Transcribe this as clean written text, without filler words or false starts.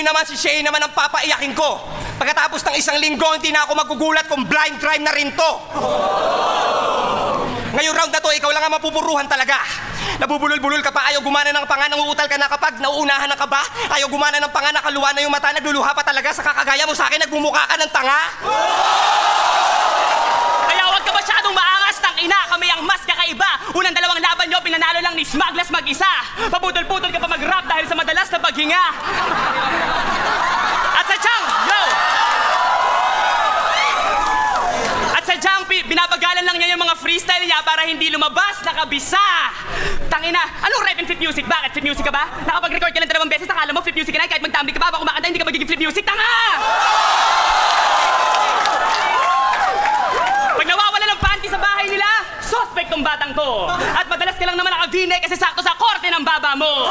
Ngayon naman si Shay naman ang papaiyakin ko. Pagkatapos ng isang linggo, hindi na ako magugulat kung blind crime na rin to. Ngayong round na to, ikaw lang ang mapupuruhan talaga. Nabubulol-bulol ka pa, ayaw gumana ng panga, nanguutal ka na kapag nauunahan na ka ba? Ayaw gumana ng panga, nakaluwa na yung mata, nagluluha pa talaga sa kakagaya mo sa akin, nagmumukha ka ng tanga. Kaya huwag ka masyadong maangas, tangina, kami ang mas kakaiba. Unang dalawang laban nyo, pinanalo lang ni Smaglas mag-isa. Paputol-putol ka pa mag-rap dahil sa madalas na paghinga. At sadyang, binabagalan lang niya yung mga freestyle niya para hindi lumabas, nakabisa. Tangina, anong rap and flip music? Bakit? Flip music ka ba? Nakapag-record ka lang 2 beses, nakala mo flip music ka na, kahit magtambi ka pa, baka kumakanta, hindi ka magiging flip music. Tanga! Pag nawawala ng panty sa bahay nila, suspect tong batang to. At madalas ka lang naman naka-V-neck kasi sakto sa korte ng baba mo.